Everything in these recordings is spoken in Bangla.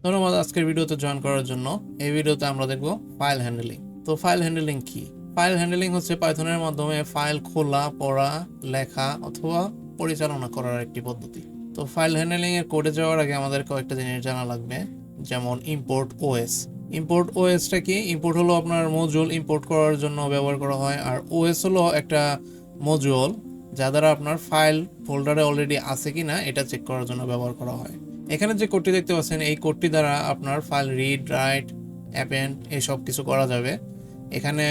ধন্যবাদ আজকের ভিডিওতে জয়েন করার জন্য। এই ভিডিওতে আমরা দেখব ফাইল হ্যান্ডলিং। তো ফাইল হ্যান্ডলিং কি? ফাইল হ্যান্ডলিং হচ্ছে পাইথনের মাধ্যমে ফাইল খোলা, পড়া, লেখা অথবা পরিচালনা করার একটি পদ্ধতি। তো ফাইল হ্যান্ডলিং এর কোডে যাওয়ার আগে আমাদের কয়েকটা জিনিস জানা লাগবে, যেমন ইম্পোর্ট ওএস। ইম্পোর্ট ওএসটা কি? ইম্পোর্ট হলো আপনার মডিউল ইম্পোর্ট করার জন্য ব্যবহার করা হয়, আর ওএস হলো একটা মডিউল যা দ্বারা আপনার ফাইল ফোল্ডারে অলরেডি আছে কিনা এটা চেক করার জন্য ব্যবহার করা হয়। এখানে যে কোডটি দেখতে পাচ্ছেন এই কোডটি দ্বারা আপনার ফাইল রিড, রাইট, অ্যাপেন্ড এই সব কিছু করা যাবে। এখানে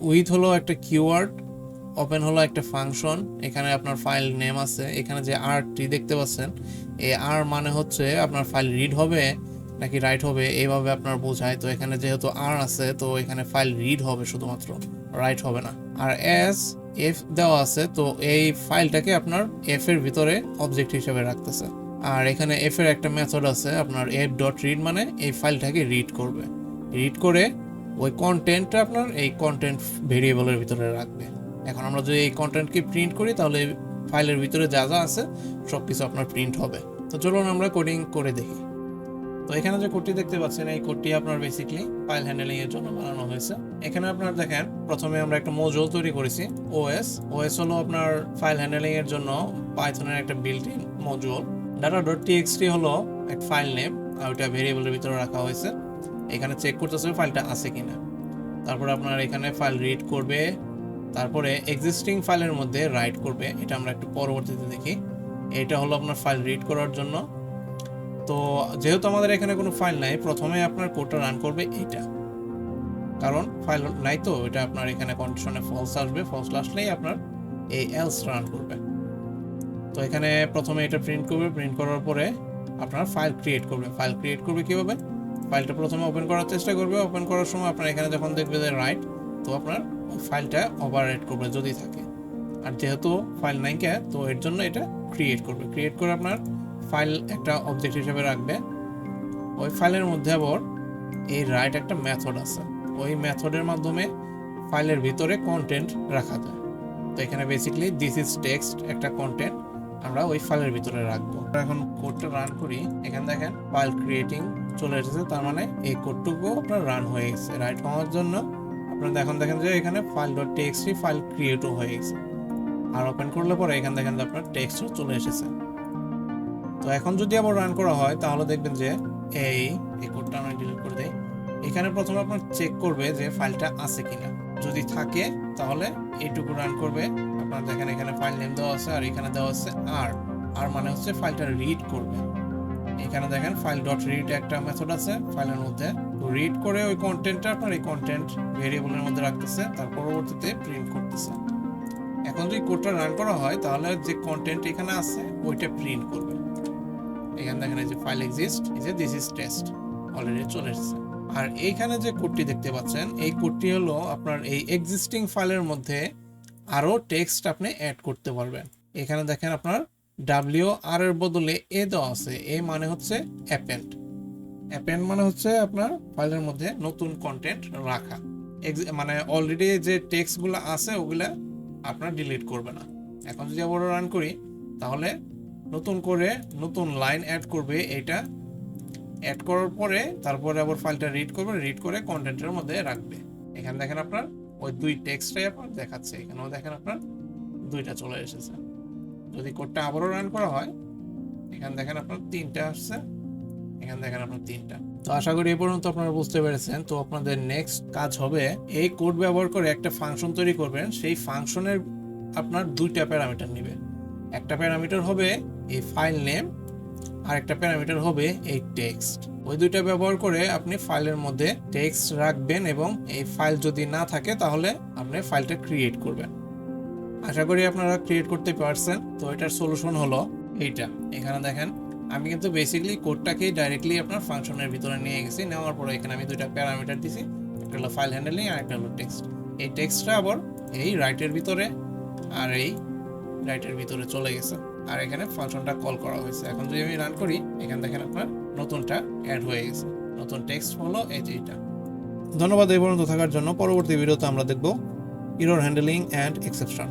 উইথ হলো একটা কিওয়ার্ড, ওপেন হলো একটা ফাংশন, এখানে আপনার ফাইল নেম আছে। এখানে যে আরটি দেখতে পাচ্ছেন এই আর মানে হচ্ছে আপনার ফাইল রিড হবে নাকি রাইট হবে, এইভাবে আপনার বোঝায়। তো এখানে যেহেতু আর আছে তো এখানে ফাইল রিড হবে শুধুমাত্র, রাইট হবে না। আর এস এফ দেওয়া আছে, তো এই ফাইলটাকে আপনার এফ এর ভিতরে অবজেক্ট হিসেবে রাখতেছে। আর এখানে এফ এর একটা মেথড আছে আপনার এফ ডট রিড, মানে এই ফাইলটাকে রিড করবে। রিড করে ওই কন্টেন্টটা আপনার এই কন্টেন্ট ভেরিয়েবলের ভিতরে রাখবে। এখন আমরা যদি এই কন্টেন্টকে প্রিন্ট করি তাহলে ফাইলের ভিতরে যা যা আছে সব কিছু আপনার প্রিন্ট হবে। তো চলুন আমরা কোডিং করে দেখি। তো এখানে যে কোডটি দেখতে পাচ্ছেন এই কোডটি আপনার বেসিক্যালি ফাইল হ্যান্ডলিং এর জন্য বানানো হয়েছে। এখানে আপনার দেখেন প্রথমে আমরা একটা মডিউল তৈরি করেছি ওএস। ওএস হলো আপনার ফাইল হ্যান্ডলিং এর জন্য পাইথনের একটা বিল্ট ইন মডিউল। data.txt হলো একটা ফাইল নেম, আর ওটা ভেরিয়েবলের ভিতরে রাখা হয়েছে। এখানে চেক করতেছে ফাইলটা আছে কিনা। তারপর আপনার এখানে ফাইল রিড করবে, তারপরে এক্সিস্টিং ফাইলের মধ্যে রাইট করবে। এটা আমরা একটু পরবর্তীতে দেখি। এটা হলো আপনার ফাইল রিড করার জন্য। তো যেহেতু আমাদের এখানে কোনো ফাইল নাই, প্রথমে আপনার কোডটা রান করবে এইটা, কারণ ফাইল নাই তো এটা আপনার এখানে কন্ডিশনে ফলস আসবে। ফলস আসলেই আপনার এই এলস রান করবে। তো এখানে প্রথমে এটা প্রিন্ট করবে, প্রিন্ট করার পরে আপনার ফাইল ক্রিয়েট করবে। ফাইল ক্রিয়েট করবে কীভাবে? ফাইলটা প্রথমে ওপেন করার চেষ্টা করবে। ওপেন করার সময় আপনার এখানে যখন দেখবে যে রাইট, তো আপনার ফাইলটা ওভাররাইট করবে যদি থাকে। আর যেহেতু ফাইল নাই কে, তো এর জন্য এটা ক্রিয়েট করবে। ক্রিয়েট করে আপনার ফাইল একটা অবজেক্ট হিসেবে রাখবে। ওই ফাইলের মধ্যে আবার এই রাইট একটা মেথড আছে, ওই মেথডের মাধ্যমে ফাইলের ভিতরে কন্টেন্ট রাখা যায়। তো এখানে বেসিক্যালি দিস ইজ টেক্সট একটা কন্টেন্ট আমরা ওই ফাইলের ভিতরে রাখবো। এখন কোডটা রান করি। এখানে দেখেন ফাইল ক্রিয়েটিং চলে এসেছে, তার মানে এই কোডটুকু আপনার রান হয়ে গেছে। রাইট হওয়ার জন্য আপনারা দেখেন যে এখানে ফাইল ডট টেক্সটি ফাইল ক্রিয়েটও হয়ে গেছে। আর ওপেন করলে পরে এখানে দেখেন যে আপনার টেক্সটও চলে এসেছে। তো এখন যদি আবার রান করা হয় তাহলে দেখবেন যে এই কোডটা আমি ডিলিট করে দেই। এখানে প্রথমে আপনার চেক করবে যে ফাইলটা আছে কিনা। যদি থাকে তাহলে এইটুকু রান করবে। আপনারা দেখেন এখানে ফাইল নেম দেওয়া আছে, আর এখানে দেওয়া আছে আর মানে হচ্ছে ফাইলটা রিড করবে। এখানে দেখেন ফাইল ডট রিড একটা মেথড আছে ফাইলের মধ্যে। তো রিড করে ওই কন্টেন্টটা আপনার এই কন্টেন্ট ভেরিয়েবলের মধ্যে রাখতেছে, তার পরবর্তীতে প্রিন্ট করতেছে। এখন যদি কোডটা রান করা হয় তাহলে যে কন্টেন্ট এখানে আছে ওইটা প্রিন্ট করবে। এখানে দেখেন এই যে ফাইল এক্সিস্ট, এই যে দিস ইজ টেস্ট অলরেডি চলে এসেছে। আর এইখানে যে কোডটি দেখতে পাচ্ছেন এই কোডটি হলো আপনার এই এক্সিস্টিং ফাইলের মধ্যে আরো টেক্সট আপনি অ্যাড করতে পারবেন। এখানে দেখেন আপনার ডাব্লিউ আর এর বদলে এ দেওয়া আছে। এ মানে হচ্ছে অ্যাপেন্ড। অ্যাপেন্ড মানে হচ্ছে আপনার ফাইলের মধ্যে নতুন কন্টেন্ট রাখা, মানে অলরেডি যে টেক্সটগুলো আছে ওগুলা আপনার ডিলিট করবে না। এখন যদি আবার রান করি তাহলে নতুন করে নতুন লাইন অ্যাড করবে। এটা অ্যাড করার পরে তারপরে আবার ফাইলটা রিড করবে, রিড করে কন্টেন্টের মধ্যে রাখবে। এখানে দেখেন আপনার ওই দুই টেক্সটটাই আপনার দেখাচ্ছে। এখানেও দেখেন আপনার দুইটা চলে এসেছে। যদি কোডটা আবারও রান করা হয় এখানে দেখেন আপনার তিনটা আসছে, এখানে দেখেন আপনার তিনটা। তো আশা করি এই পর্যন্ত আপনারা বুঝতে পেরেছেন। তো আপনাদের নেক্সট কাজ হবে এই কোড ব্যবহার করে একটা ফাংশন তৈরি করবেন। সেই ফাংশনের আপনার দুইটা প্যারামিটার নেবেন। একটা প্যারামিটার হবে এই ফাইল নেম, আর একটা প্যারামিটার হবে এই টেক্সট। ওই দুইটা ব্যবহার করে আপনি ফাইলের মধ্যে টেক্সট রাখবেন, এবং এই ফাইল যদি না থাকে তাহলে আপনি ফাইলটা ক্রিয়েট করবেন। আশা করি আপনারা ক্রিয়েট করতে পারছেন। তো এটার সলিউশন হলো এইটা। এখানে দেখেন আমি কিন্তু বেসিক্যালি কোডটাকে ডাইরেক্টলি আপনার ফাংশনের ভিতরে নিয়ে গেছি। নেওয়ার পরে এখানে আমি দুইটা প্যারামিটার দিছি, একটা হলো ফাইল হ্যান্ডলিং আর একটা হলো টেক্সট। এই টেক্সটটা আবার এই রাইটের ভিতরে আর এই রাইটের ভিতরে চলে গেছে, আর এখানে ফাংশনটা কল করা হয়েছে। এখন যদি আমি রান করি এখানে দেখেন আপনার নতুনটা অ্যাড হয়ে গেছে। নতুন টেক্সট হলো এই যে এটা। ধন্যবাদ এই পর্যন্ত থাকার জন্য। পরবর্তী ভিডিওতে আমরা দেখব এরর হ্যান্ডলিং অ্যান্ড এক্সেপশন।